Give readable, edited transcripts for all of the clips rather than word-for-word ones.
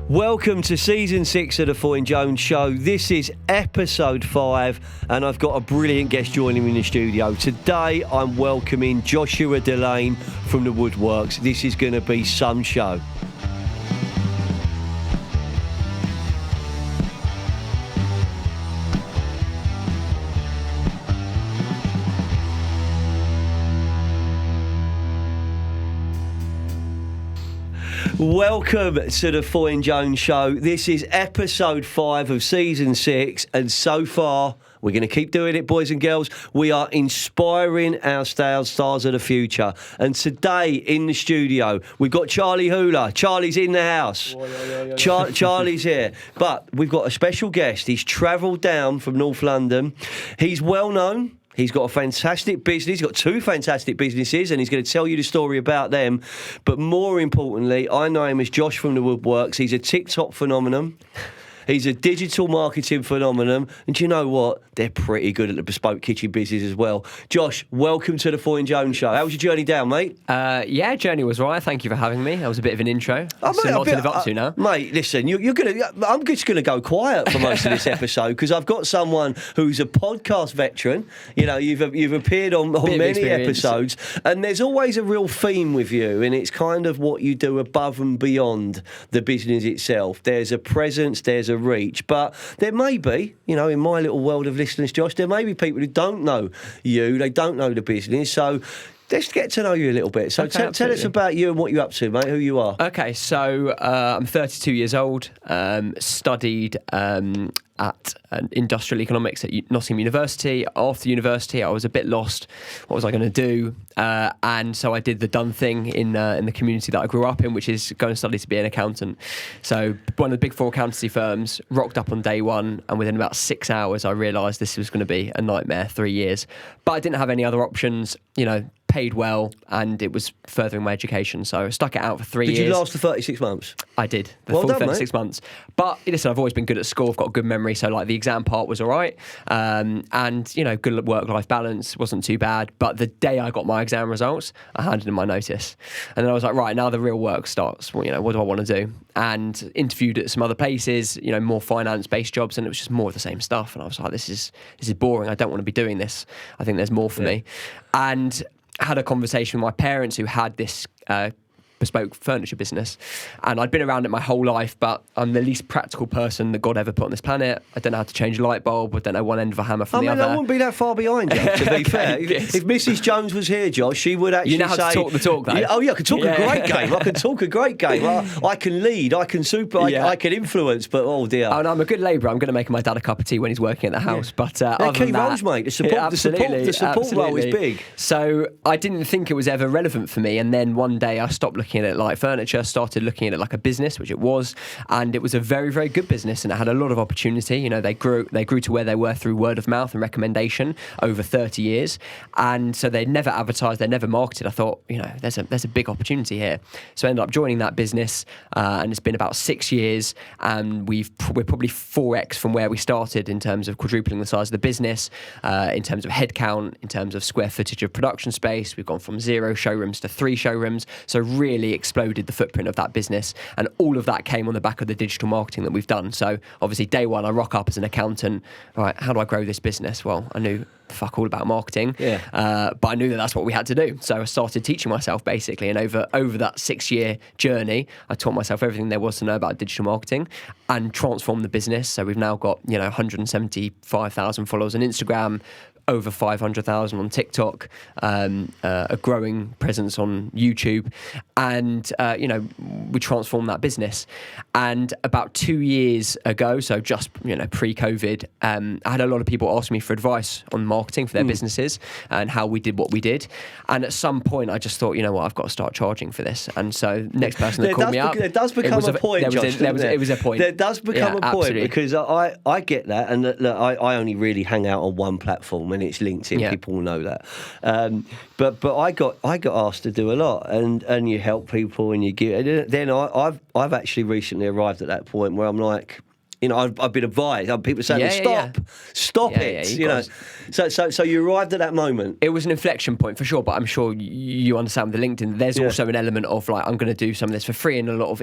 Welcome to Season 6 of the Foyne Jones Show. This is Episode 5 and I've got a brilliant guest joining me in the studio. Today I'm welcoming Joshua Delane from the Woodworks. This is going to be some show. Welcome to the Foyne Jones Show. This is episode 5 of season 6, and so far we're going to keep doing it, boys and girls. We are inspiring our stars of the future. And today in the studio we've got Charlie Hooler. Charlie's in the house. Charlie's here, but we've got a special guest. He's travelled down from North London. He's well known. He's got a fantastic business. He's got 2 fantastic businesses, and he's going to tell you the story about them. But more importantly, I know him as Josh from the Woodworks. He's a TikTok phenomenon. He's a digital marketing phenomenon. And do you know what? They're pretty good at the bespoke kitchen business as well. Josh, welcome to the Foyne Jones Show. How was your journey down, mate? Yeah, journey was right. Thank you for having me. That was a bit of an intro. Oh, so a lot to live up to now. Mate, listen, I'm just going to go quiet for most of this episode because I've got someone who's a podcast veteran. You know, you've appeared on many episodes, and there's always a real theme with you, and it's kind of what you do above and beyond the business itself. There's a presence, there's a reach, but there may be, you know, in my little world of listeners, Josh, there may be people who don't know you, they don't know the business, so let's get to know you a little bit. So okay, tell us about you and what you're up to, mate, who you are. Okay, so I'm 32 years old, studied at industrial economics at Nottingham University. After university, I was a bit lost. What was I going to do? And so I did the done thing in the community that I grew up in, which is go and study to be an accountant. So one of the big 4 accountancy firms, rocked up on day one, and within about 6 hours, I realised this was going to be a nightmare, 3 years. But I didn't have any other options, you know, paid well, and it was furthering my education. So I stuck it out for 3 years. Did you last for 36 months? I did. The well full done, 36 mate. months. But listen, I've always been good at school. I've got a good memory. So like the exam part was all right. And, you know, good work-life balance wasn't too bad. But the day I got my exam results, I handed in my notice. And then I was like, right, now the real work starts. Well, you know, what do I want to do? And interviewed at some other places, you know, more finance-based jobs. And it was just more of the same stuff. And I was like, this is boring. I don't want to be doing this. I think there's more for me. And had a conversation with my parents who had this bespoke furniture business, and I'd been around it my whole life, but I'm the least practical person that God ever put on this planet. I don't know how to change a light bulb. I don't know one end of a hammer from the other. I wouldn't be that far behind you, to be fair. If Mrs. Jones was here, Josh, she would actually say... You know how to talk the talk, though. I can talk a great game. I can talk a great game. I can lead, I can I can influence, but oh dear. Oh, no, I'm a good labourer. I'm going to make my dad a cup of tea when he's working at the house. But other key than that, roles, mate. The support role is big. So I didn't think it was ever relevant for me, and then one day I stopped looking at it like furniture, started looking at it like a business, which it was, and it was a very, very good business, and it had a lot of opportunity. You know, they grew to where they were through word of mouth and recommendation over 30 years, and so they never advertised, they never marketed. I thought, you know, there's a big opportunity here, so I ended up joining that business, and it's been about 6 years, and we're probably 4x from where we started in terms of quadrupling the size of the business, in terms of headcount, in terms of square footage of production space. We've gone from 0 showrooms to 3 showrooms, so really exploded the footprint of that business, and all of that came on the back of the digital marketing that we've done. So obviously day one I rock up as an accountant, right, how do I grow this business? Well, I knew fuck all about marketing, but I knew that that's what we had to do, so I started teaching myself basically, and over that 6-year journey I taught myself everything there was to know about digital marketing and transformed the business. So we've now got, you know, 175,000 followers on Instagram, over 500,000 on TikTok, a growing presence on YouTube, and you know, we transformed that business. And about 2 years ago, so just, you know, pre-COVID, I had a lot of people ask me for advice on marketing for their businesses and how we did what we did. And at some point, I just thought, you know what, I've got to start charging for this. And so next person that called me up, there does become a point, Josh. It was a point. There does become a point, absolutely. because I get that, and look, I only really hang out on one platform, and it's LinkedIn. Yeah. People will know that. But I got asked to do a lot, and you help people, and you give. And then I've actually recently arrived at that point where I'm like, You know, I've been advised. People saying, stop it. You know, so you arrived at that moment. It was an inflection point for sure, but I'm sure you understand with the LinkedIn. There's also an element of like I'm going to do some of this for free and a lot of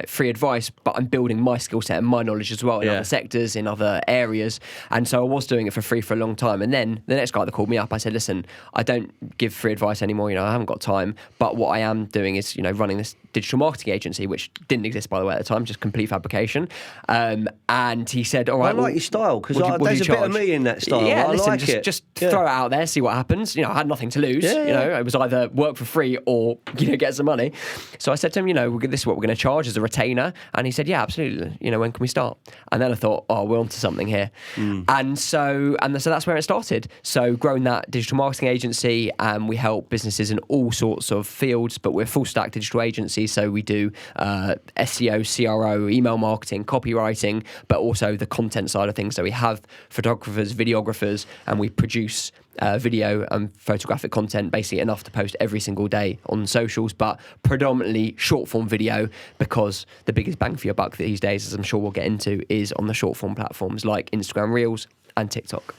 free advice, but I'm building my skill set and my knowledge as well in other sectors, in other areas. And so I was doing it for free for a long time. And then the next guy that called me up, I said, listen, I don't give free advice anymore. You know, I haven't got time. But what I am doing is running this digital marketing agency, which didn't exist by the way at the time, just complete fabrication. And he said, all right, I like your style, because there's a bit of me in that style. Yeah, I listen, like it. Just throw it out there, see what happens. You know, I had nothing to lose. You know, it was either work for free or get some money. So I said to him, this is what we're going to charge as a retainer. And he said, yeah, absolutely. When can we start? And then I thought, we're onto something here. And so that's where it started. So growing that digital marketing agency, and we help businesses in all sorts of fields, but we're a full stack digital agency. So we do SEO, CRO, email marketing, copywriting, but also the content side of things. So we have photographers, videographers, and we produce video and photographic content, basically enough to post every single day on socials, but predominantly short form video, because the biggest bang for your buck these days, as I'm sure we'll get into, is on the short form platforms like Instagram Reels and TikTok.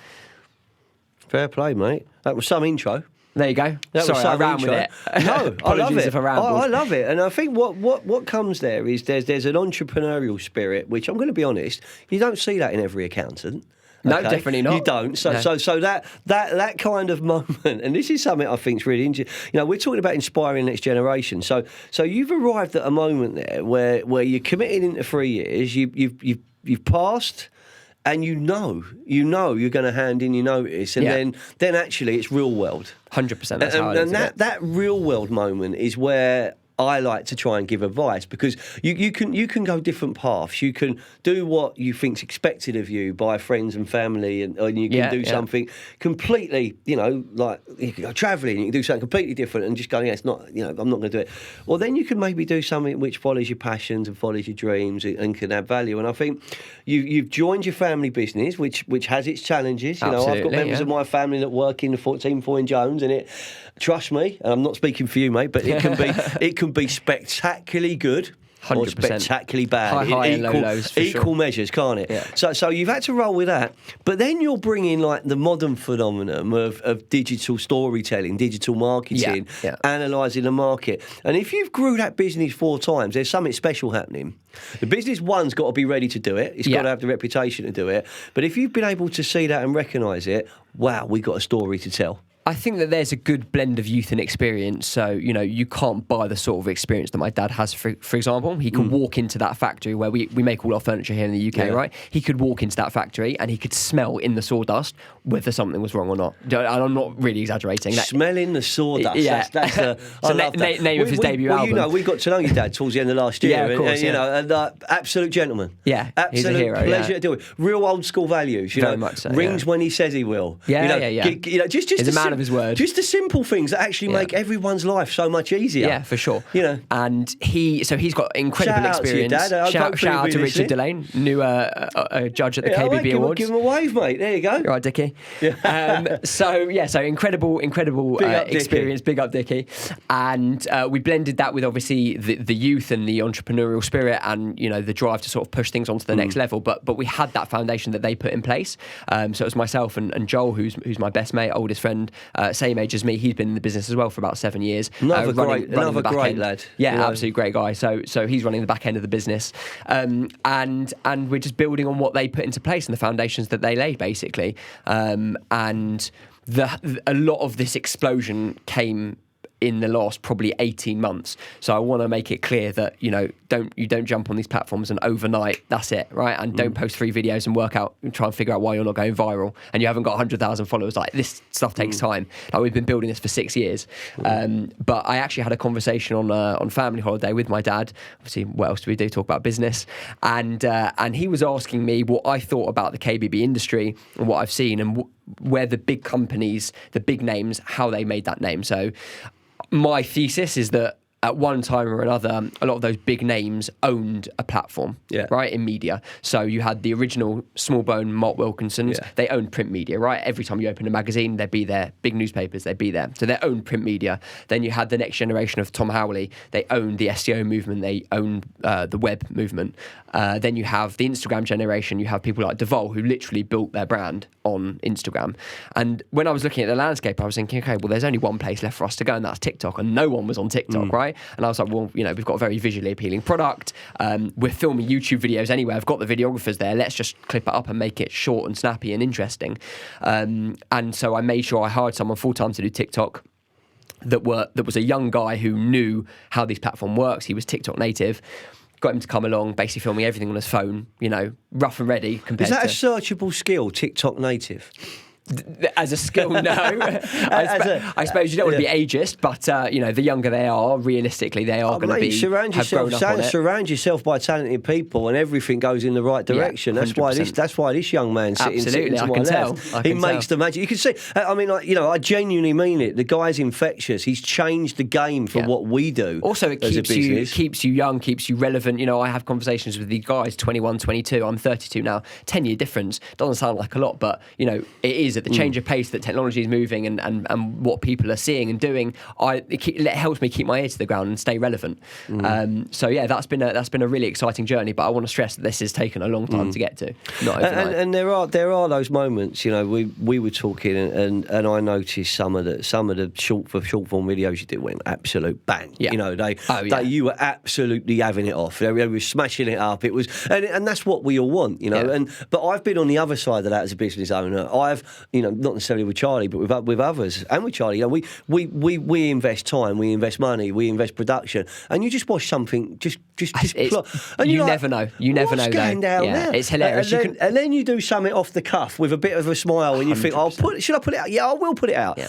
Fair play, mate. That was some intro. There you go. Sorry, I ran with it. No, I love it. If I love it. And I think what comes there is there's an entrepreneurial spirit, which I'm going to be honest, you don't see that in every accountant. No, definitely not. You don't. So that kind of moment, and this is something I think is really interesting. We're talking about inspiring the next generation. So you've arrived at a moment there where you're committed into 3 years. You've passed. And you're going to hand in your notice, and then actually it's real world. 100%. That's how it is. And that real world moment is where I like to try and give advice, because you can go different paths. You can do what you think's expected of you by friends and family, and you can do something completely, like you can go travelling, you can do something completely different and just go, it's not, I'm not going to do it. Well, then you can maybe do something which follows your passions and follows your dreams and can add value. And I think you've joined your family business, which has its challenges. Absolutely, I've got members of my family that work in the Team 4 in Jones, and trust me, and I'm not speaking for you, mate, but it can be spectacularly good 100%. Or spectacularly bad. High and low lows, for equal sure. measures, can't it? Yeah. So you've had to roll with that. But then you're bringing like the modern phenomenon of digital storytelling, digital marketing, analysing the market. And if you've grew that business 4 times, there's something special happening. The business one's got to be ready to do it. It's got to have the reputation to do it. But if you've been able to see that and recognise it, wow, we've got a story to tell. I think that there's a good blend of youth and experience. So, you can't buy the sort of experience that my dad has, for example. He could walk into that factory where we make all our furniture here in the UK, right? He could walk into that factory and he could smell in the sawdust whether something was wrong or not. And I'm not really exaggerating. Smelling the sawdust. Yeah. That's I love that. Name of his debut album. We got to know your dad towards the end of last year. Of course, and absolute gentleman. Yeah, absolute he's a hero. Pleasure to deal with. Real old school values. Very much so. Rings when he says he will. Just he's a man of his word. Just the simple things that actually make everyone's life so much easier. Yeah, for sure. And he's got incredible experience. Shout out to Richard Delane, new judge at the KBB Awards. Give him a wave, mate. There you go. Right, Dickie. So incredible experience. Big up, Dickie. And we blended that with obviously the youth and the entrepreneurial spirit and the drive to sort of push things onto the next level. But we had that foundation that they put in place. So it was myself and Joel, who's my best mate, oldest friend, same age as me. He's been in the business as well for about 7 years. Another great lad. Yeah, absolutely great guy. So he's running the back end of the business, and we're just building on what they put into place and the foundations that they laid, basically. And a lot of this explosion came in the last probably 18 months. So I want to make it clear that, you don't jump on these platforms and overnight, that's it, right? And don't post 3 videos and work out and try and figure out why you're not going viral and you haven't got 100,000 followers. Like, this stuff takes time. Like, we've been building this for 6 years. But I actually had a conversation on family holiday with my dad. Obviously, what else do we do? Talk about business. And he was asking me what I thought about the KBB industry and what I've seen and where the big companies, the big names, how they made that name. So my thesis is that at one time or another, a lot of those big names owned a platform, right, in media. So you had the original Smallbone, Mark Wilkinsons. They owned print media, right? Every time you opened a magazine, they'd be there. Big newspapers, they'd be there. So they owned print media. Then you had the next generation of Tom Howley. They owned the SEO movement. They owned the web movement. Then you have the Instagram generation. You have people like Deval who literally built their brand on Instagram. And when I was looking at the landscape, I was thinking, okay, well, there's only one place left for us to go, and that's TikTok. And no one was on TikTok, right? And I was like, well, we've got a very visually appealing product. We're filming YouTube videos anyway. I've got the videographers there. Let's just clip it up and make it short and snappy and interesting. And so I made sure I hired someone full-time to do TikTok that was a young guy who knew how this platform works. He was TikTok native. Got him to come along, basically filming everything on his phone, rough and ready. Compared Is that to, a searchable skill, TikTok native? As a skill, no. I suppose you don't want to be ageist, but the younger they are, realistically, they are going to be. Surround yourself by talented people, and everything goes in the right direction. That's why this young man sitting to my left, he makes the magic. You can see. I genuinely mean it. The guy's infectious. He's changed the game for what we do. Also, it keeps you young, keeps you relevant. I have conversations with these guys, 21, 22. I'm 32 now. 10-year difference doesn't sound like a lot, but it is. At the change of pace that technology is moving and what people are seeing and doing, it helps me keep my ear to the ground and stay relevant. That's been a really exciting journey. But I want to stress that this has taken a long time to get to. Not overnight. And there are those moments. We were talking and I noticed some of the short form videos you did went absolute bang. Yeah. You were absolutely having it off. They were smashing it up. It was and that's what we all want. But I've been on the other side of that as a business owner. I've not necessarily with Charlie, but with others, and with Charlie, we invest time, we invest money, we invest production, and you just watch something and you never know. You never know. Going down there? It's hilarious. And then you do something off the cuff with a bit of a smile, and you 100%. think, should I put it out? Yeah, I will put it out. Yeah.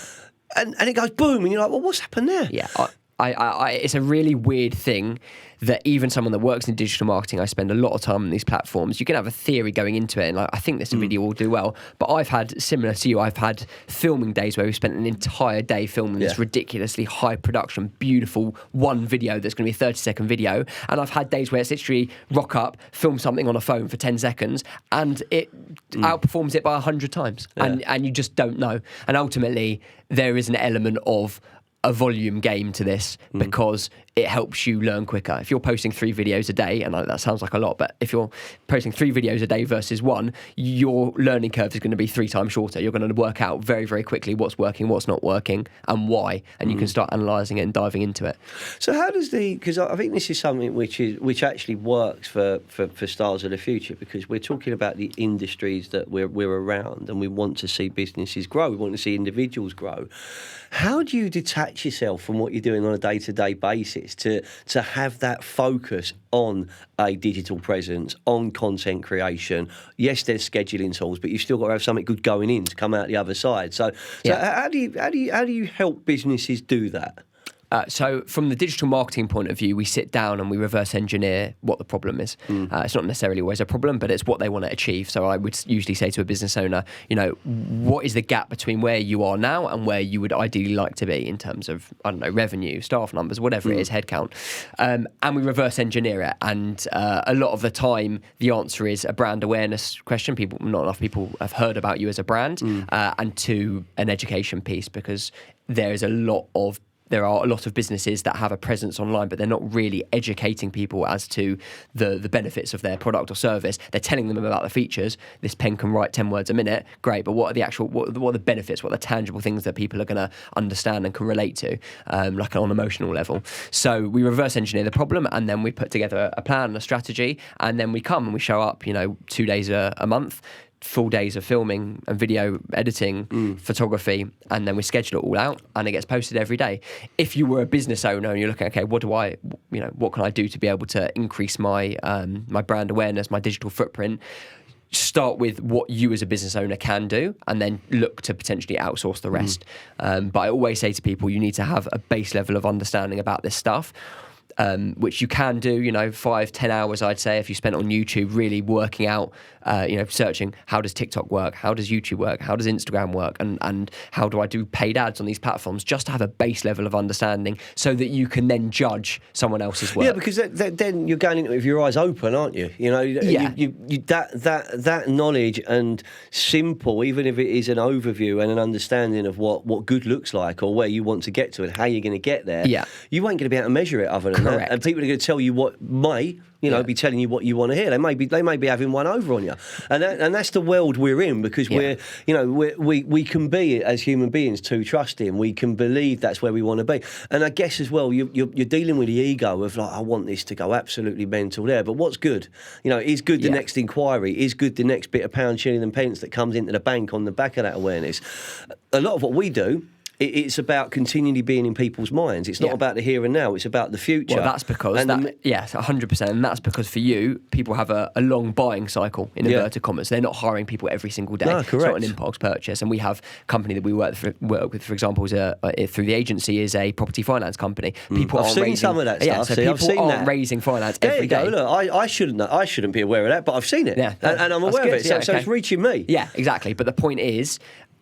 And it goes boom, and you're like, well, what's happened there? Yeah, it's a really weird thing that even someone that works in digital marketing, I spend a lot of time on these platforms. You can have a theory going into it, and I think this video will do well. But I've had, similar to you, I've had filming days where we've spent an entire day filming this ridiculously high production, beautiful one video that's going to be a 30-second video. And I've had days where it's literally rock up, film something on a phone for 10 seconds, and it outperforms it by 100 times. Yeah. And you just don't know. And ultimately, there is an element of a volume game to this because it helps you learn quicker. If you're posting 3 videos a day, and that sounds like a lot, but if you're posting 3 videos a day versus 1, your learning curve is going to be 3 times shorter. You're going to work out very, very quickly what's working, what's not working, and why, and you can start analysing it and diving into it. So how does because I think this is something which actually works for Stars of the Future, because we're talking about the industries that we're around, and we want to see businesses grow, we want to see individuals grow. How do you detach yourself from what you're doing on a day-to-day basis to have that focus on a digital presence, on content creation? Yes, there's scheduling tools, but you've still got to have something good going in to come out the other side. So how do you help businesses do that? So from the digital marketing point of view, we sit down and we reverse engineer what the problem is. It's not necessarily always a problem, but it's what they want to achieve. So I would usually say to a business owner, what is the gap between where you are now and where you would ideally like to be in terms of, revenue, staff numbers, whatever it is, headcount. And we reverse engineer it. And a lot of the time, the answer is a brand awareness question. Not enough people have heard about you as a brand, and 2, an education piece, because there are a lot of businesses that have a presence online, but they're not really educating people as to the benefits of their product or service. They're telling them about the features. This pen can write 10 words a minute. Great, but what are the benefits? What are the tangible things that people are going to understand and can relate to, like on an emotional level? So we reverse engineer the problem, and then we put together a plan and a strategy, and then we come and we show up, 2 days a month, full days of filming and video editing, photography, and then we schedule it all out, and it gets posted every day. If you were a business owner and you're looking, okay, what can I do to be able to increase my my brand awareness, my digital footprint? Start with what you as a business owner can do, and then look to potentially outsource the rest. But I always say to people, you need to have a base level of understanding about this stuff. which you can do, 5-10 hours, I'd say, if you spent on YouTube really working out, searching how does TikTok work, how does YouTube work, how does Instagram work, and how do I do paid ads on these platforms, just to have a base level of understanding so that you can then judge someone else's work. Yeah, because then you're going into it with your eyes open, aren't you? That knowledge and simple, even if it is an overview and an understanding of what good looks like or where you want to get to and how you're going to get there, you ain't going to be able to measure it other than that. And people are going to tell you what may, be telling you what you want to hear. They may be having one over on you, and that's the world we're in, because we can be, as human beings, too trusting. We can believe that's where we want to be, and I guess as well you're dealing with the ego of like, I want this to go absolutely mental there, but what's good? Is good the next inquiry? Is good the next bit of pound, shilling, and pence that comes into the bank on the back of that awareness? A lot of what we do, it's about continually being in people's minds. It's not about the here and now. It's about the future. Well, that's because, 100%. And that's because for you, people have a long buying cycle, in inverted commas. They're not hiring people every single day. No, correct. It's not an impulse purchase. And we have a company that we work with, for example, through the agency, is a property finance company. People I've seen some of that stuff. So people aren't raising finance every day. Look, I shouldn't be aware of that, but I've seen it. Yeah, and I'm aware of it. So it's reaching me. Yeah, exactly. But the point is,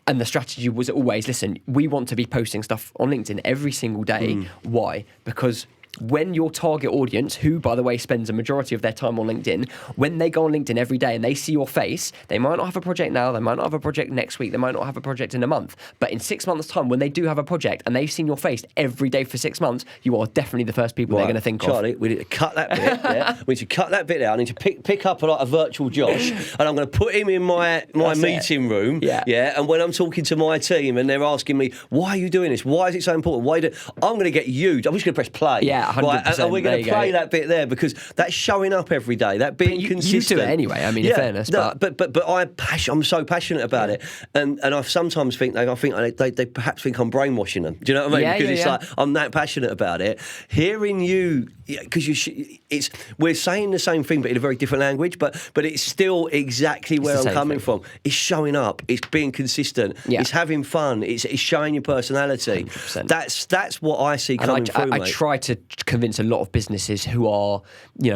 and the strategy was always, listen, we want to be posting stuff on LinkedIn every single day. Why? Because when your target audience, who, by the way, spends a majority of their time on LinkedIn, when they go on LinkedIn every day and they see your face, they might not have a project now, they might not have a project next week, they might not have a project in a month. But in 6 months' time, when they do have a project and they've seen your face every day for 6 months, you are definitely the first people they're going to think Charlie, we need to cut that bit. We need to cut that bit out. I need to pick up a virtual Josh, and I'm going to put him in my meeting room. Yeah. And when I'm talking to my team and they're asking me, why are you doing this? Why is it so important? I'm going to get you. I'm just going to press play. Yeah. 100%. Right, and we're going to play that bit there, because that's showing up every day, that being consistent. You do it anyway, I mean, in fairness. But I'm so passionate about it. And I sometimes think they perhaps think I'm brainwashing them. Do you know what I mean? Because it's like, I'm that passionate about it. Hearing you, because we're saying the same thing, but in a very different language, but it's still exactly where I'm coming from. It's showing up, it's being consistent, it's having fun, it's showing your personality. 100%. That's what I see coming through, mate. I try to convince a lot of businesses who are,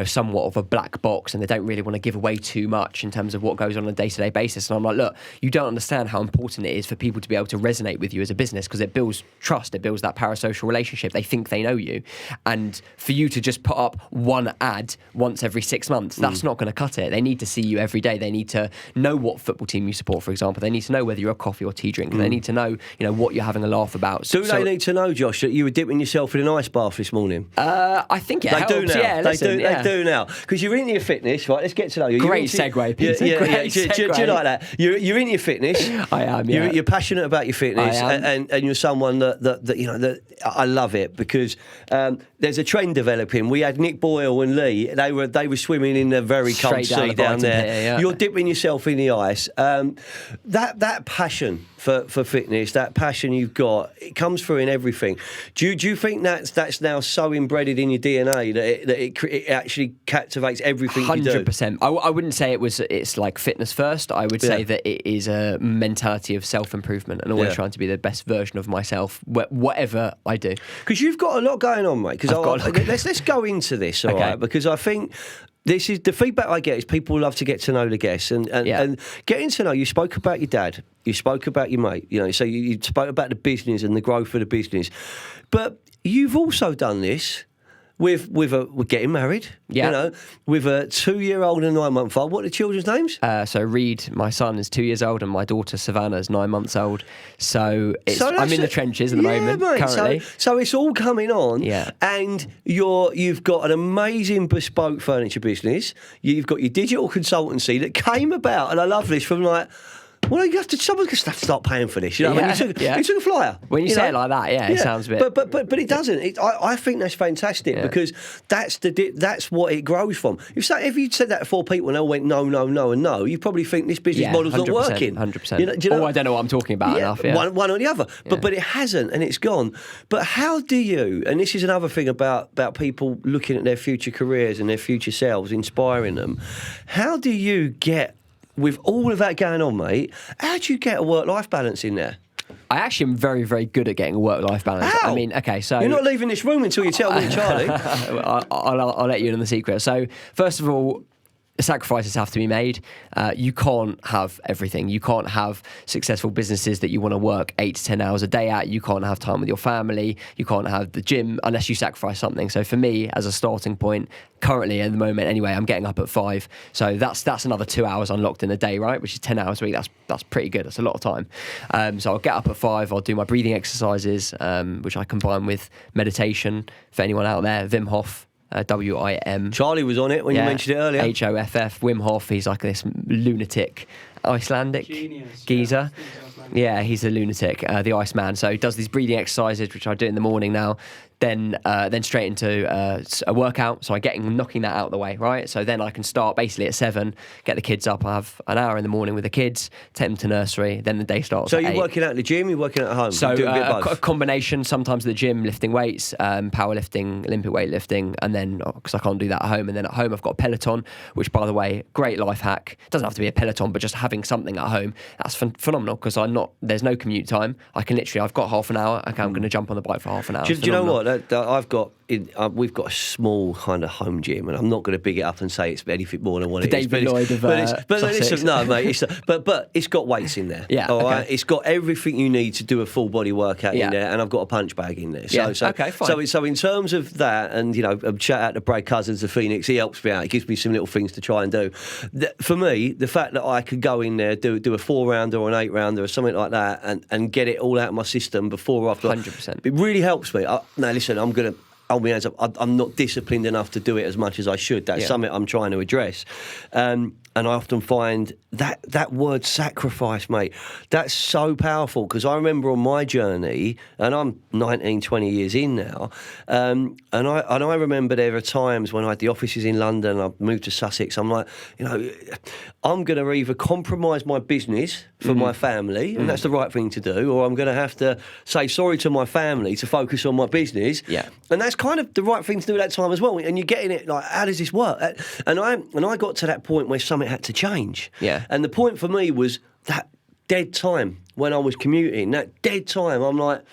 somewhat of a black box, and they don't really want to give away too much in terms of what goes on a day-to-day basis. And I'm like, look, you don't understand how important it is for people to be able to resonate with you as a business, because it builds trust, it builds that parasocial relationship. They think they know you. And for you to just put up one ad once every 6 months, that's not going to cut it. They need to see you every day. They need to know what football team you support, for example. They need to know whether you're a coffee or tea drinker. They need to know, what you're having a laugh about. Do they need to know, Josh, that you were dipping yourself in an ice bath this morning? I think it helps. Do now. Yeah, They do now. Because you're into your fitness, right? Let's get to know you. Great segue, Peter. Do you like that? You're into your fitness. I am. Yeah. You're passionate about your fitness, I am. and you're someone that I love it, because there's a trend developing. We had Nick Boyle and Lee. They were swimming in the very cold sea down there. Here, You're dipping yourself in the ice. That passion for fitness, that passion you've got, it comes through in everything. Do you think that's now so embedded in your DNA that it actually captivates everything you do? 100%. I wouldn't say it's like fitness first. I would say that it is a mentality of self-improvement and always trying to be the best version of myself, whatever I do. Because you've got a lot going on, mate. Let's go into this, all right? Because I think this is the feedback I get is people love to get to know the guests and getting to know. You spoke about your dad, you spoke about your mate, so you spoke about the business and the growth of the business, but you've also done this with getting married, with a 2-year-old and a 9-month-old. What are the children's names? So Reed, my son, is 2 years old, and my daughter Savannah is 9 months old. I'm in the trenches at the moment, mate, currently. So it's all coming on, and you've got an amazing bespoke furniture business. You've got your digital consultancy that came about, and I love this, from like, well, someone's going to have to start paying for this. You know what I mean? You took a flyer. When you say it like that, it sounds a bit. But it doesn't. I think that's fantastic, because that's what it grows from. If you said that to 4 people and they all went no, and no, you probably think this business model's not working. 100%. I don't know what I'm talking about enough. Yeah. One or the other. But it hasn't, and it's gone. But how do you? And this is another thing about people looking at their future careers and their future selves, inspiring them. How do you get? With all of that going on, mate, how do you get a work-life balance in there? I actually am very, very good at getting a work-life balance. How? I mean, okay, so... You're not leaving this room until you tell me, Charlie. I'll let you in on the secret. So, first of all, sacrifices have to be made. You can't have everything. You can't have successful businesses that you want to work 8 to 10 hours a day at. You can't have time with your family. You can't have the gym unless you sacrifice something. So for me, as a starting point, currently at the moment anyway, I'm getting up at 5. So that's another 2 hours unlocked in a day, right? Which is 10 hours a week. That's pretty good. That's a lot of time. So I'll get up at 5. I'll do my breathing exercises, which I combine with meditation. For anyone out there, Wim Hof. WIM. Charlie was on it when you mentioned it earlier. HOFF. Wim Hof. He's like this lunatic Icelandic geezer. Yeah, he's a lunatic, the Iceman. So he does these breathing exercises, which I do in the morning now. Then straight into a workout. So I'm knocking that out of the way, right? So then I can start basically at 7, get the kids up. I have an hour in the morning with the kids, take them to nursery. Then the day starts. So at you're 8. working out at the gym, you're working out at home? So you do a bit of both? a combination, sometimes at the gym, lifting weights, powerlifting, Olympic weightlifting, and then, because I can't do that at home, and then at home I've got a Peloton, which, by the way, great life hack. It doesn't have to be a Peloton, but just having something at home, that's phenomenal, because there's no commute time. I've got half an hour, okay, I'm going to jump on the bike for half an hour. Do you know what? We've got a small kind of home gym, and I'm not going to big it up and say it's anything more than what it is. David Lloyd of listen, no, mate. But it's got weights in there. Yeah, all okay. right. It's got everything you need to do a full body workout in there, and I've got a punch bag in there. Okay, fine. So in terms of that, and shout out to Brad Cousins of Phoenix, he helps me out. He gives me some little things to try and do. For me, the fact that I could go in there, do a 4-rounder or an 8-rounder or something like that, and get it all out of my system before or after, 100%. it really helps me. Now listen, I'm gonna. Hold my hands up. I'm not disciplined enough to do it as much as I should. That's something I'm trying to address. And I often find that word sacrifice, mate, that's so powerful, because I remember on my journey, and I'm 19, 20 years in now, and I remember there are times when I had the offices in London, I moved to Sussex, I'm like, I'm going to either compromise my business for my family, and that's the right thing to do, or I'm going to have to say sorry to my family to focus on my business. Yeah. And that's kind of the right thing to do at that time as well. And you're getting it like, how does this work? And I got to that point where something had to change. Yeah. And the point for me was that dead time when I was commuting. That dead time, I'm like,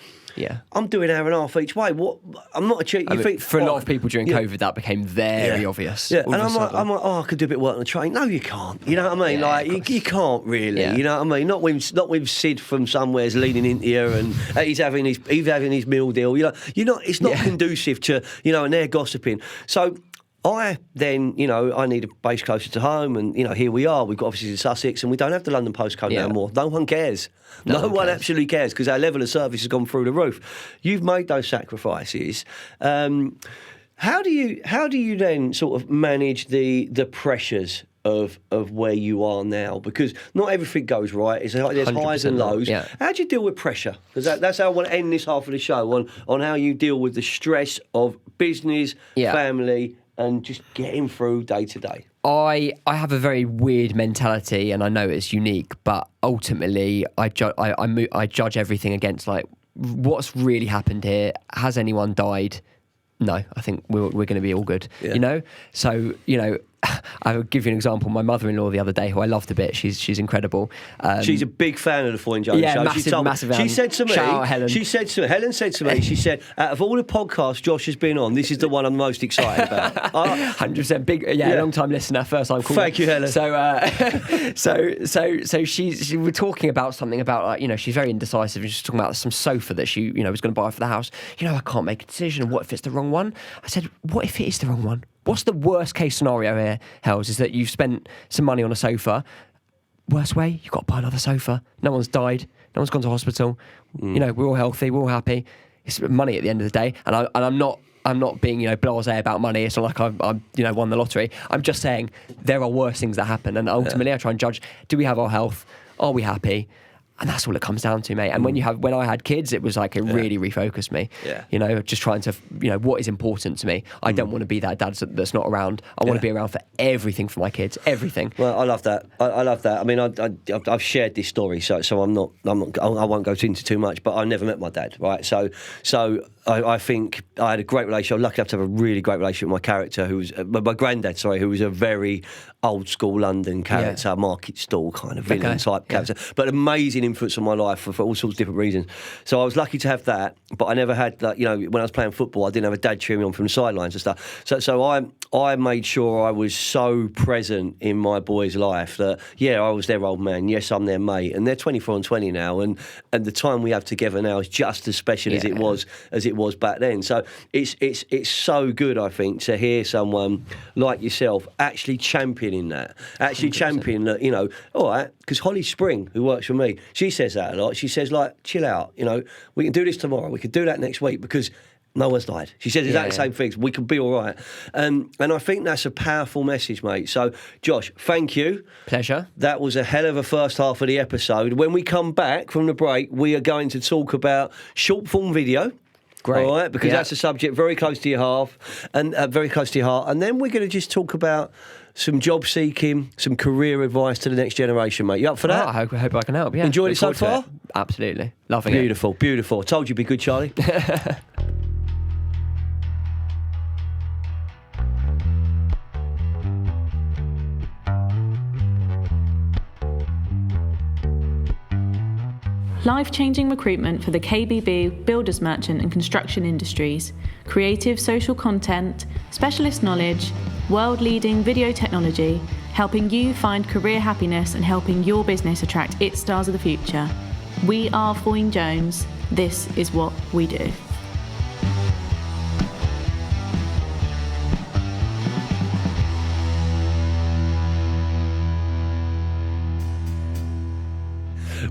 I'm doing an hour and a half each way. What? I'm not a cheat. For a lot of people during COVID, that became very obvious. Yeah, and I'm like, oh, I could do a bit of work on the train. No, you can't. You know what I mean? Yeah, you can't really. Yeah. You know what I mean? Not when Sid from somewhere's leaning into you and he's having his meal deal. It's not conducive to and they're gossiping. So I then, I need a base closer to home, and, here we are. We've got offices in Sussex, and we don't have the London postcode no more. No one cares. No one absolutely cares, because our level of service has gone through the roof. You've made those sacrifices. How do you then sort of manage the pressures of where you are now? Because not everything goes right. There's highs and lows. Yeah. How do you deal with pressure? Because that's how I want to end this half of the show, on how you deal with the stress of business, family, and just getting through day to day. I have a very weird mentality, and I know it's unique, but ultimately I judge everything against, like, what's really happened here. Has anyone died? No, I think we're going to be all good. Yeah. So I would give you an example. My mother-in-law the other day, who I loved a bit, she's incredible. She's a big fan of the Foy and Jones show. Massive. She said to me, shout out Helen. Helen said to me, she said, out of all the podcasts Josh has been on, this is the one I'm most excited about. 100% big, long time listener, first time caller. Thank you, Helen. So she were talking about something about, she's very indecisive, and she's talking about some sofa that she was going to buy for the house. I can't make a decision. What if it's the wrong one? I said, what if it is the wrong one? What's the worst case scenario here, Hells, is that you've spent some money on a sofa. Worst way, you've got to buy another sofa. No one's died. No one's gone to hospital. We're all healthy. We're all happy. It's money at the end of the day. And I'm not being, blasé about money. It's not like I've won the lottery. I'm just saying there are worse things that happen. And ultimately, I try and judge, do we have our health? Are we happy? And that's all it comes down to, mate. And when I had kids, it was like, it really refocused me. Yeah. Just trying to, what is important to me. I don't want to be that dad that's not around. I want to be around for everything for my kids, everything. Well, I love that. I love that. I mean, I've shared this story, so I won't go into too much. But I never met my dad, right? So I think I had a great relationship. I'm lucky enough to have a really great relationship with my character, my granddad, who was a very old school London character, market stall kind of villain type character, but amazing amazing influence on my life for all sorts of different reasons. So I was lucky to have that, but I never had that. You know, when I was playing football, I didn't have a dad cheering me on from the sidelines and stuff. So I made sure I was so present in my boys' life that I was their old man. Yes, I'm their mate, and they're 24 and 20 now, and the time we have together now is just as special as it was back then. So it's so good, I think, to hear someone like yourself actually championing that, championing that. You know, all right, because Holly Spring, who works for me, she says that a lot. She says, like, chill out. You know, we can do this tomorrow. We could do that next week because no one's died. She says exactly the same things. We could be all right. And I think that's a powerful message, mate. So, Josh, thank you. Pleasure. That was a hell of a first half of the episode. When we come back from the break, we are going to talk about short form video. Great. All right, because that's a subject very close to your heart, and And then we're going to just talk about some job seeking, some career advice to the next generation, mate. You up for that? I hope I can help. Yeah. Enjoyed it so far? Absolutely. Loving it. Beautiful. I told you be good, Charlie. Life-changing recruitment for the KBB, builders merchant and construction industries, creative social content, specialist knowledge, world-leading video technology, helping you find career happiness and helping your business attract its stars of the future. We are Foyne Jones. This is what we do.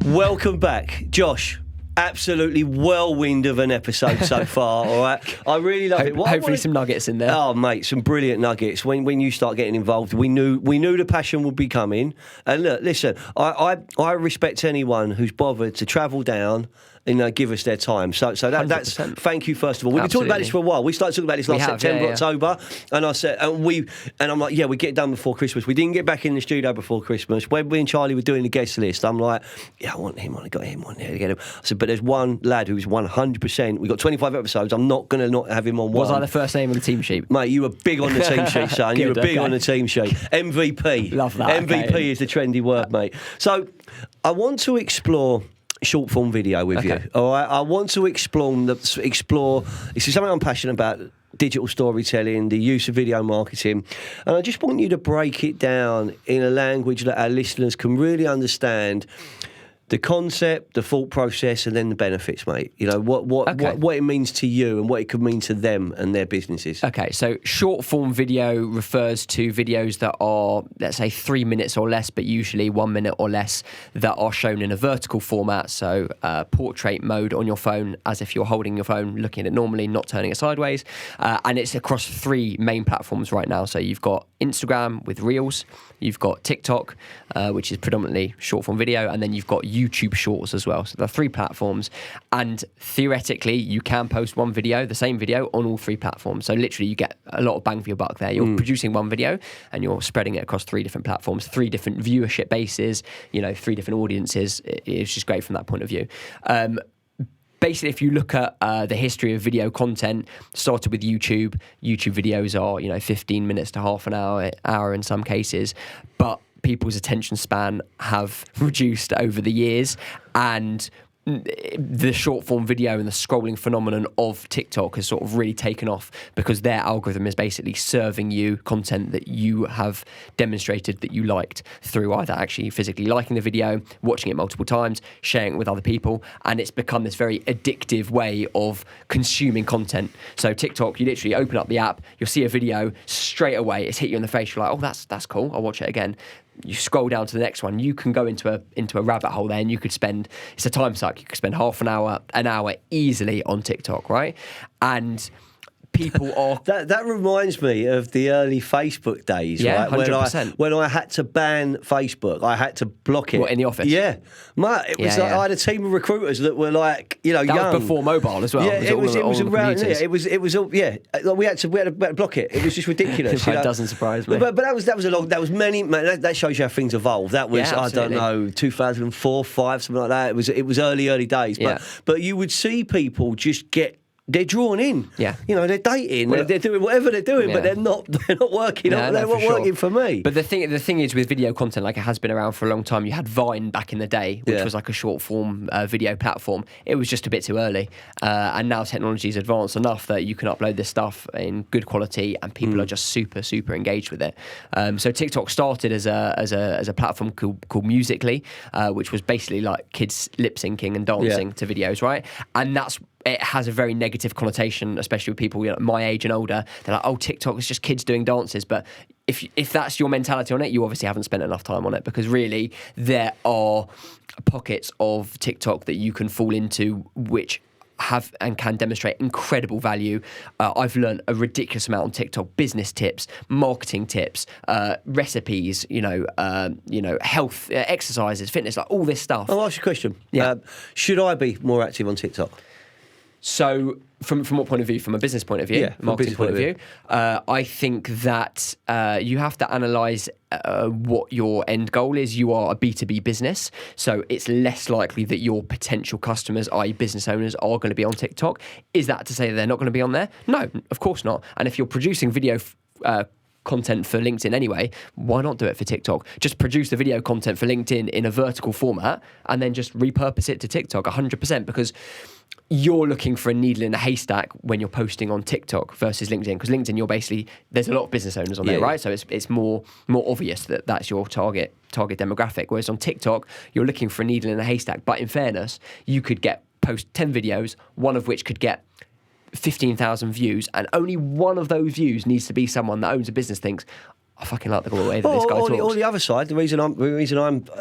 Welcome back, Josh. Absolutely whirlwind of an episode so far, all right? I really love it. Hopefully some nuggets in there. Oh, mate, some brilliant nuggets. When you start getting involved, we knew the passion would be coming. And look, listen, I respect anyone who's bothered to travel down and give us their time. So that's thank you first of all. We've been talking about this for a while. We started talking about this last September, October, and I said, and I'm like, we get it done before Christmas. We didn't get back in the studio before Christmas. When we and Charlie were doing the guest list, I'm like, I want him on. I got him on there to get him. I said, but there's one lad who's 100%. We've got 25 episodes. I'm not going to not have him on one. Was I the first name on the team sheet? Mate, you were big on the team sheet, son. You were big on the team sheet. MVP. Love that. MVP is the trendy word, mate. So I want to explore short form video with you. All right, I want to explore. This is something I'm passionate about: digital storytelling, the use of video marketing, and I just want you to break it down in a language that our listeners can really understand. The concept, the thought process, and then the benefits, mate. You know, what it means to you and what it could mean to them and their businesses. Okay, so short form video refers to videos that are, let's say, 3 minutes or less, but usually 1 minute or less, that are shown in a vertical format, so portrait mode on your phone, as if you're holding your phone, looking at it normally, not turning it sideways. And it's across 3 main platforms right now. So you've got Instagram with Reels, you've got TikTok, which is predominantly short form video, and then you've got YouTube Shorts as well. So there are 3 platforms, and theoretically you can post one video, the same video, on all 3 platforms. So literally you get a lot of bang for your buck there. You're producing one video and you're spreading it across 3 different platforms, 3 different viewership bases, 3 different audiences. It's just great from that point of view. Basically, if you look at the history of video content, started with YouTube. YouTube videos are, 15 minutes to half an hour in some cases, but people's attention span have reduced over the years, and the short form video and the scrolling phenomenon of TikTok has sort of really taken off, because their algorithm is basically serving you content that you have demonstrated that you liked through either actually physically liking the video, watching it multiple times, sharing it with other people, and it's become this very addictive way of consuming content. So TikTok, you literally open up the app, you'll see a video, straight away it's hit you in the face, you're like, oh, that's cool, I'll watch it again. You scroll down to the next one, you can go into a rabbit hole there, and you could spend, it's a time suck, you could spend half an hour easily on TikTok, right? And people are... That reminds me of the early Facebook days, right? 100%. When I had to ban Facebook, I had to block it. What, in the office? Yeah. Mate, it was I had a team of recruiters that were like, young. That was before mobile as well. Yeah, it was around. Yeah, it was. We had to block it. It was just ridiculous. That doesn't surprise me. But that was many. Man, that shows you how things evolve. That was I don't know 2004, 5, something like that. It was early days. But you would see people just get they're drawn in. Yeah. You know, they're dating. Well, they're doing whatever they're doing, yeah. but they're not working. No, they're not working for me. But the thing is with video content, like it has been around for a long time. You had Vine back in the day, which was like a short form video platform. It was just a bit too early, and now technology's advanced enough that you can upload this stuff in good quality, and people are just super engaged with it. So TikTok started as a platform called Musical.ly, which was basically like kids lip syncing and dancing to videos, right? And it has a very negative connotation, especially with people my age and older. They're like, oh, TikTok is just kids doing dances. But if that's your mentality on it, you obviously haven't spent enough time on it, because really there are pockets of TikTok that you can fall into which have and can demonstrate incredible value. I've learned a ridiculous amount on TikTok: business tips, marketing tips, recipes, health, exercises, fitness, like all this stuff. I'll ask you a question. Yeah. Should I be more active on TikTok? So, from what point of view? From a business point of view, marketing point of view, I think that you have to analyse what your end goal is. You are a B2B business, so it's less likely that your potential customers, i.e. business owners, are going to be on TikTok. Is that to say they're not going to be on there? No, of course not. And if you're producing video content for LinkedIn anyway, why not do it for TikTok? Just produce the video content for LinkedIn in a vertical format and then just repurpose it to TikTok 100%, because you're looking for a needle in a haystack when you're posting on TikTok versus LinkedIn, because LinkedIn, there's a lot of business owners on there, right? So it's more obvious that that's your target demographic, whereas on TikTok you're looking for a needle in a haystack. But in fairness, you could post 10 videos, one of which could get 15,000 views, and only one of those views needs to be someone that owns a business thinks, I fucking like the way that this guy talks. Or the other side, the reason I'm,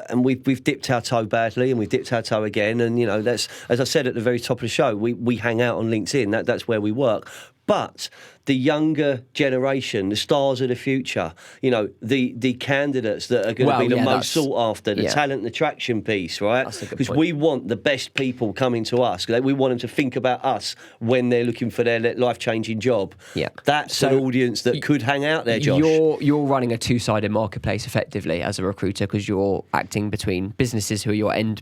and we've dipped our toe badly, and we've dipped our toe again, and that's, as I said at the very top of the show, we hang out on LinkedIn. That's where we work. But the younger generation, the stars of the future, the candidates that are going to be the most sought after, the talent and attraction piece, right? Because we want the best people coming to us. We want them to think about us when they're looking for their life-changing job. Yeah. That's an audience that could hang out there, Josh. You're running a two-sided marketplace effectively as a recruiter, because you're acting between businesses who are your end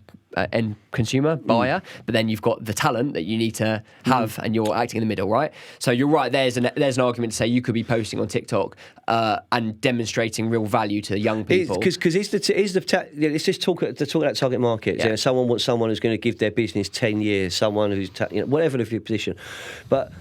consumer buyer, but then you've got the talent that you need to have, and you're acting in the middle, right? So you're right. There's an argument to say you could be posting on TikTok and demonstrating real value to young people. Because let's just talk about target markets. Yeah. Someone wants someone who's going to give their business 10 years. Someone who's whatever the position, but.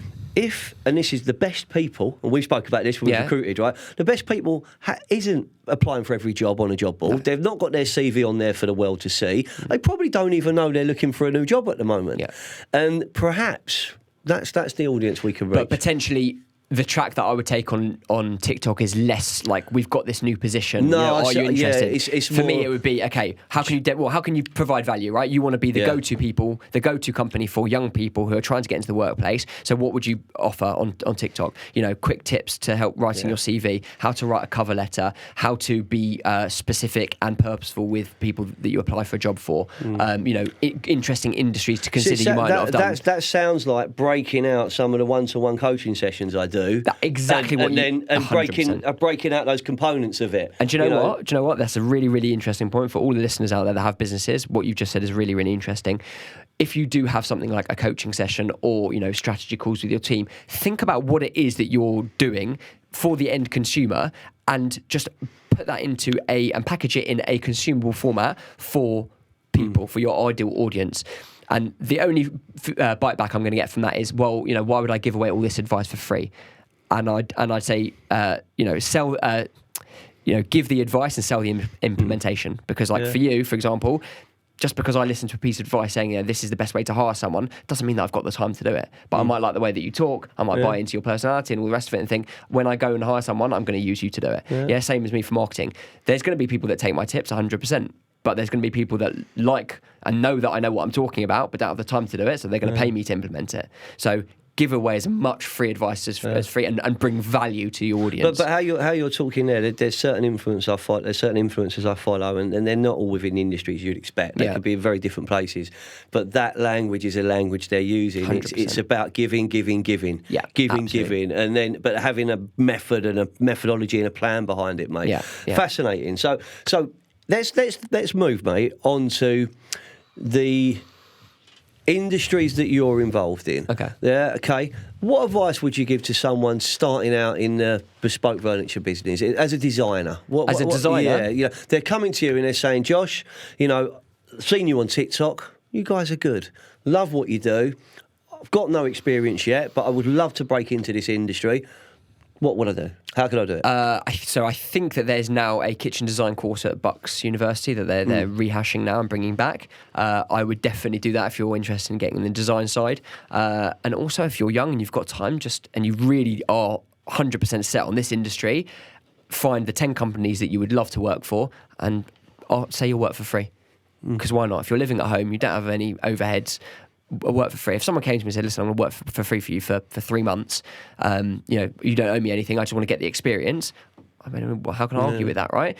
And this is the best people, and we spoke about this when we recruited, right? The best people isn't applying for every job on a job board. No. They've not got their CV on there for the world to see. They probably don't even know they're looking for a new job at the moment. Yeah. And perhaps that's the audience we can reach. But potentially, the track that I would take on TikTok is less like, we've got this new position. No, are you interested? It's for me, it would be, okay, how can you provide value, right? You want to be the go-to people, the go-to company for young people who are trying to get into the workplace. So what would you offer on TikTok? Quick tips to help writing your CV, how to write a cover letter, how to be specific and purposeful with people that you apply for a job for. Interesting industries to consider you might not have done. That sounds like breaking out some of the one-to-one coaching sessions I do. Exactly breaking out those components of it. And do you know what? That's a really, really interesting point for all the listeners out there that have businesses. What you've just said is really, really interesting. If you do have something like a coaching session or strategy calls with your team, think about what it is that you're doing for the end consumer, and just put that into and package it in a consumable format for people, for your ideal audience. And the only bite back I'm going to get from that is, well, why would I give away all this advice for free? And I'd say, sell, give the advice and sell the implementation. Because, for you, for example, just because I listen to a piece of advice saying, this is the best way to hire someone, doesn't mean that I've got the time to do it. But I might like the way that you talk. I might buy into your personality and all the rest of it, and think, when I go and hire someone, I'm going to use you to do it. Same as me for marketing. There's going to be people that take my tips 100%. But there's going to be people that like and know that I know what I'm talking about, but don't have the time to do it, so they're going to pay me to implement it. So give away as much free advice as free, and bring value to your audience. But how you're talking there's certain influencers I follow, and they're not all within the industries you'd expect. They could be in very different places. But that language is a language they're using. It's about giving. Yeah, giving, and then but having a method and a methodology and a plan behind it, mate. Yeah. Fascinating. So Let's move, mate, on to the industries that you're involved in. Okay. Yeah, okay. What advice would you give to someone starting out in the bespoke furniture business as a designer? As a designer? Yeah, they're coming to you and they're saying, Josh, seen you on TikTok. You guys are good. Love what you do. I've got no experience yet, but I would love to break into this industry. What would I do? How could I do it? So I think that there's now a kitchen design course at Bucks University that they're rehashing now and bringing back. I would definitely do that if you're interested in getting in the design side. And also if you're young and you've got time and you really are 100% set on this industry, find the 10 companies that you would love to work for and say you'll work for free. Because why not? If you're living at home, you don't have any overheads, work for free. If someone came to me and said, listen, I'm going to work for free for you for 3 months, you don't owe me anything, I just want to get the experience. I mean, how can I argue with that, right?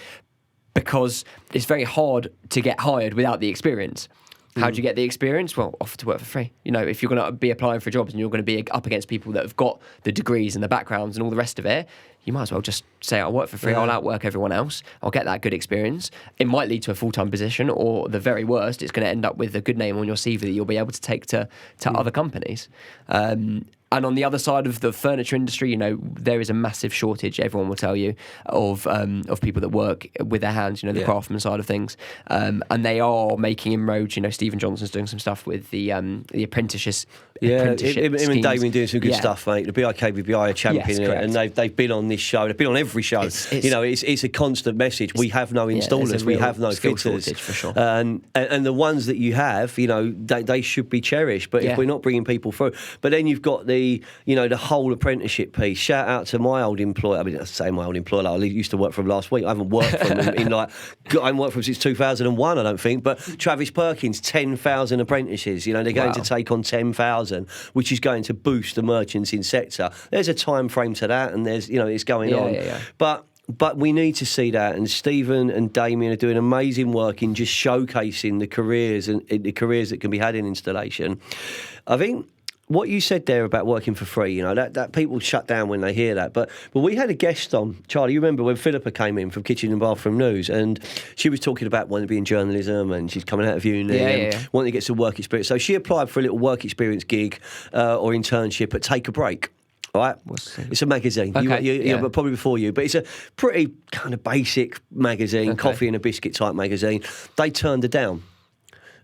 Because it's very hard to get hired without the experience. How do you get the experience? Well, offer to work for free. If you're going to be applying for jobs and you're going to be up against people that have got the degrees and the backgrounds and all the rest of it, you might as well just say, I'll work for free, I'll outwork everyone else, I'll get that good experience. It might lead to a full-time position, or the very worst, it's going to end up with a good name on your CV that you'll be able to take to other companies. And on the other side of the furniture industry, there is a massive shortage, everyone will tell you, of people that work with their hands, the craftsman side of things. And they are making inroads. Stephen Johnson's doing some stuff with the apprenticeship. Him and schemes. Damien doing some good stuff, mate. The BIKBBI are championing it, and they've been on this show. They've been on every show. It's a constant message. We have no installers. We have no fitters. Shortage, for sure. And the ones that you have, they should be cherished. But if we're not bringing people through, but then you've got the whole apprenticeship piece. Shout out to my old employer. I mean, I say my old employer. I used to work for him last week. I haven't worked for him I haven't worked for him since 2001. I don't think. But Travis Perkins, 10,000 apprentices. They're going to take on 10,000, which is going to boost the merchanting sector. There's a time frame to that, and there's it's going on. Yeah. But we need to see that, and Stephen and Damien are doing amazing work in just showcasing the careers and the careers that can be had in installation. I think what you said there about working for free, that people shut down when they hear that. But we had a guest on, Charlie, you remember when Philippa came in from Kitchen and Bathroom News, and she was talking about wanting to be in journalism, and she's coming out of uni and wanting to get some work experience. So she applied for a little work experience gig or internship at Take a Break. All right, it's a magazine. Okay, but probably before you, but it's a pretty kind of basic magazine, coffee and a biscuit type magazine. They turned her down.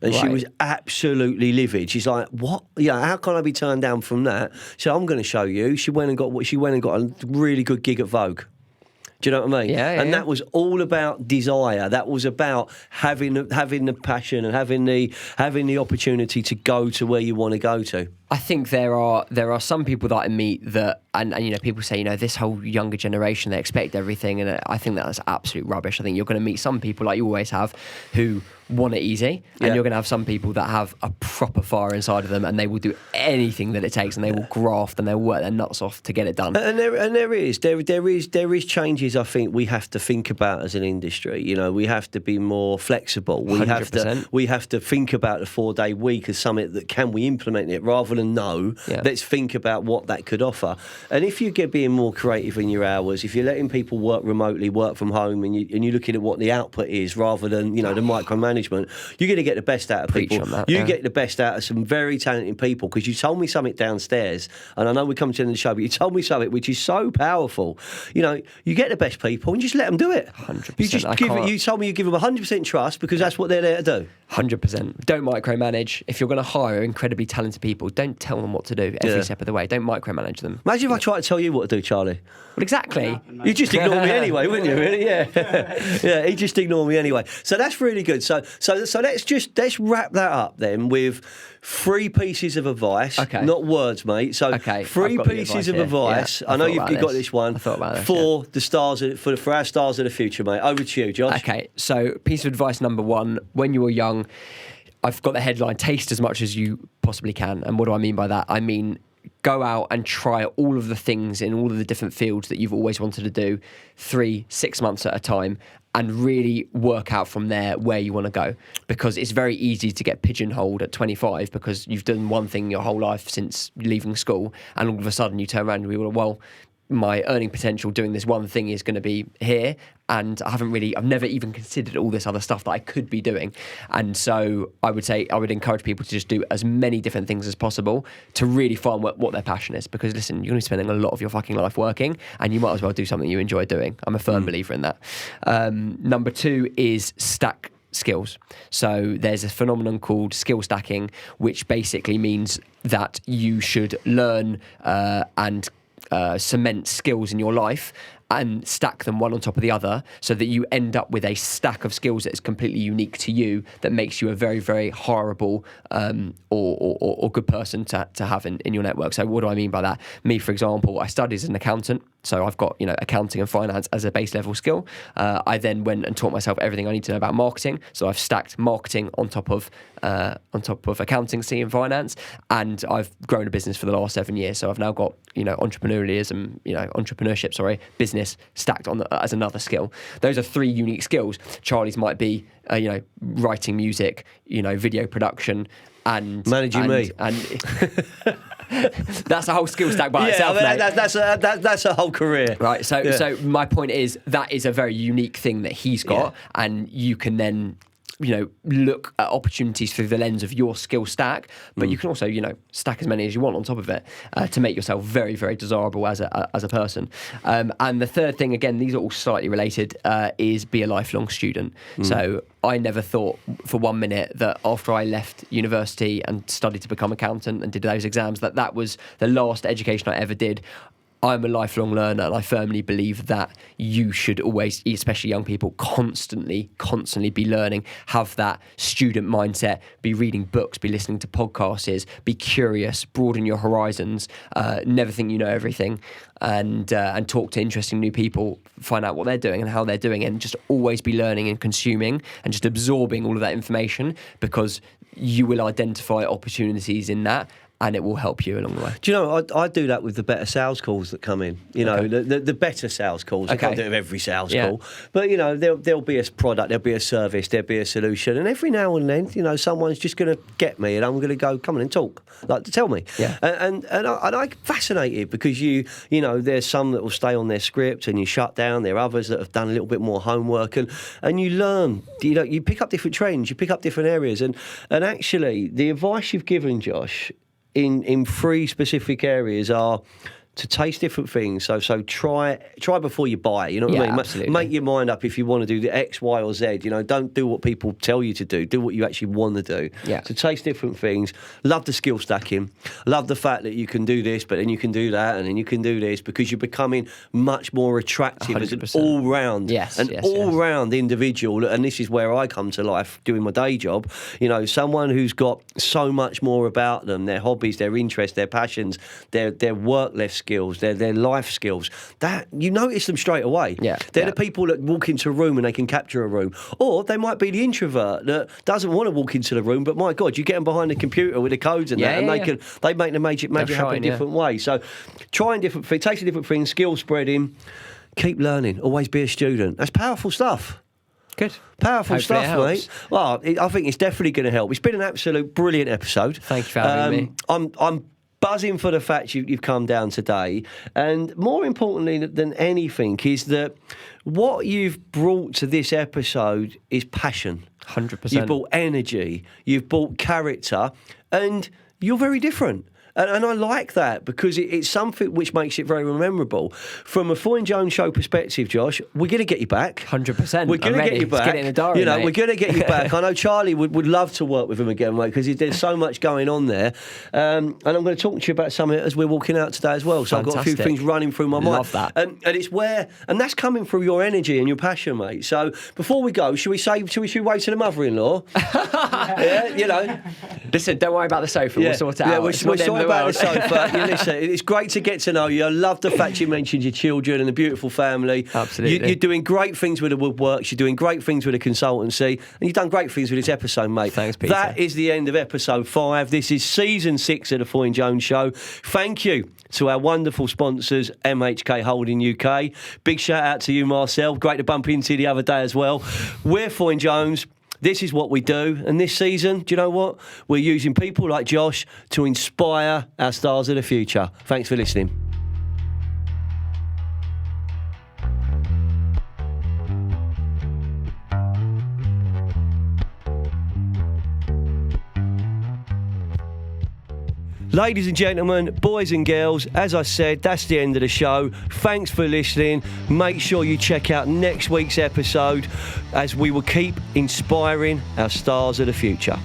And she was absolutely livid. She's like, "What? How can I be turned down from that?" So I'm going to show you. She went and got a really good gig at Vogue. Do you know what I mean? Yeah. That was all about desire. That was about having the passion and having the opportunity to go to where you want to go to. I think there are some people that I meet that, and people say, this whole younger generation, they expect everything, and I think that's absolute rubbish. I think you're going to meet some people, like you always have, who want it easy, and you're going to have some people that have a proper fire inside of them, and they will do anything that it takes, and they will graft and they'll work their nuts off to get it done. And there is changes I think we have to think about as an industry. We have to be more flexible. We 100%. we have to think about the 4-day week as something that can we implement it rather than let's think about what that could offer. And if you get being more creative in your hours, if you're letting people work remotely, work from home, and you're looking at what the output is rather than the micromanagement, you're going to get the best out of people. You get the best out of some very talented people, because you told me something downstairs, and I know we're coming to the end of the show, but you told me something which is so powerful. You get the best people and just let them do it. 100%. You told me you give them 100% trust, because that's what they're there to do. 100%. Don't micromanage. If you're going to hire incredibly talented people, don't tell them what to do every step of the way. Don't micromanage them. Imagine if I tried to tell you what to do, Charlie. Well, exactly. You'd just ignore me anyway, wouldn't you? Really? Yeah. He'd just ignore me anyway. So that's really good. So let's wrap that up then with 3 pieces of advice. Okay. Not words, mate. So 3 pieces of advice. Yeah, I know you've got this one. I thought about this. For the stars, for our stars of the future, mate. Over to you, Josh. Okay. So piece of advice number 1: when you were young, I've got the headline: taste as much as you possibly can. And what do I mean by that? I mean, go out and try all of the things in all of the different fields that you've always wanted to do, 3-6 months at a time, and really work out from there where you want to go. Because it's very easy to get pigeonholed at 25 because you've done one thing your whole life since leaving school, and all of a sudden you turn around and be like, well, my earning potential doing this one thing is going to be here, and I've never even considered all this other stuff that I could be doing. And so I would encourage people to just do as many different things as possible to really find what their passion is, because listen, you're going to be spending a lot of your fucking life working, and you might as well do something you enjoy doing. I'm a firm believer in that. Number 2 is stack skills. So there's a phenomenon called skill stacking, which basically means that you should learn and cement skills in your life and stack them one on top of the other, so that you end up with a stack of skills that is completely unique to you, that makes you a very, very hireable or good person to have in your network. So what do I mean by that? Me, for example, I studied as an accountant, so I've got accounting and finance as a base level skill. I then went and taught myself everything I need to know about marketing, so I've stacked marketing on top of accountancy and finance, and I've grown a business for the last 7 years. So I've now got entrepreneurship, business stacked on as another skill. Those are 3 unique skills. Charlie's might be writing music, video production, and managing me. And that's a whole skill stack by itself, mate. That's a whole career, right? So my point is that is a very unique thing that he's got, and you can then look at opportunities through the lens of your skill stack, but you can also stack as many as you want on top of it to make yourself very, very desirable as a person. And the third thing, again, these are all slightly related, is be a lifelong student. So I never thought for 1 minute that after I left university and studied to become accountant and did those exams, that was the last education I ever did. I'm a lifelong learner, and I firmly believe that you should always, especially young people, constantly be learning, have that student mindset, be reading books, be listening to podcasts, be curious, broaden your horizons, never think you know everything, and talk to interesting new people, find out what they're doing and how they're doing it, and just always be learning and consuming and just absorbing all of that information, because you will identify opportunities in that, and it will help you along the way. Do you know, I do that with the better sales calls that come in. The better sales calls. I can't do it with every sales call. But, there'll be a product, there'll be a service, there'll be a solution. And every now and then, someone's just going to get me, and I'm going to go, come on and talk. Tell me. Yeah. And I'm fascinated, because there's some that will stay on their script and you shut down. There are others that have done a little bit more homework, and you learn. You pick up different trends, you pick up different areas. And actually, the advice you've given, Josh, in 3 specific areas are to taste different things. So try before you buy. You know what I mean? Absolutely. Make your mind up if you want to do the X, Y, or Z. Don't do what people tell you to do. Do what you actually want to do. Yeah. So taste different things. Love the skill stacking. Love the fact that you can do this, but then you can do that, and then you can do this, because you're becoming much more attractive 100%. as an all-round, all-round individual. And this is where I come to life doing my day job. Someone who's got so much more about them, their hobbies, their interests, their passions, their work-life skills, their life skills, that you notice them straight away. They're the people that walk into a room and they can capture a room. Or they might be the introvert that doesn't want to walk into the room, but my God, you get them behind the computer with the codes and they make the magic happen a different way. So trying different things, tasting different things, skill spreading, keep learning, always be a student. That's powerful stuff. Good. Powerful Hopefully stuff, mate. Well, I think it's definitely going to help. It's been an absolute brilliant episode. Thank you for having me. I'm buzzing for the fact you've come down today, and more importantly than anything is that what you've brought to this episode is passion. 100%. You've brought energy, you've brought character, and you're very different. And I like that, because it's something which makes it very memorable. From a Foy and Jones show perspective, Josh, we're going to get you back. 100%. We're going to get you back. Let's get it in the diary, mate. We're going to get you back. I know Charlie would love to work with him again, mate, because there's so much going on there. And I'm going to talk to you about some of it as we're walking out today as well. So Fantastic. I've got a few things running through my mind. Love that. And it's and that's coming through your energy and your passion, mate. So before we go, should we wait to the mother-in-law? Listen, don't worry about the sofa. We'll sort it out. We'll sort about the sofa. Listen, it's great to get to know you. I love the fact you mentioned your children and a beautiful family. Absolutely. You're doing great things with the woodworks. You're doing great things with the consultancy. And you've done great things with this episode, mate. Thanks, Peter. That is the end of episode 5. This is season 6 of the Foy and Jones Show. Thank you to our wonderful sponsors, MHK Holding UK. Big shout out to you, Marcel. Great to bump into you the other day as well. We're Foy and Jones. This is what we do. And this season, do you know what? We're using people like Josh to inspire our stars of the future. Thanks for listening. Ladies and gentlemen, boys and girls, as I said, that's the end of the show. Thanks for listening. Make sure you check out next week's episode as we will keep inspiring our stars of the future.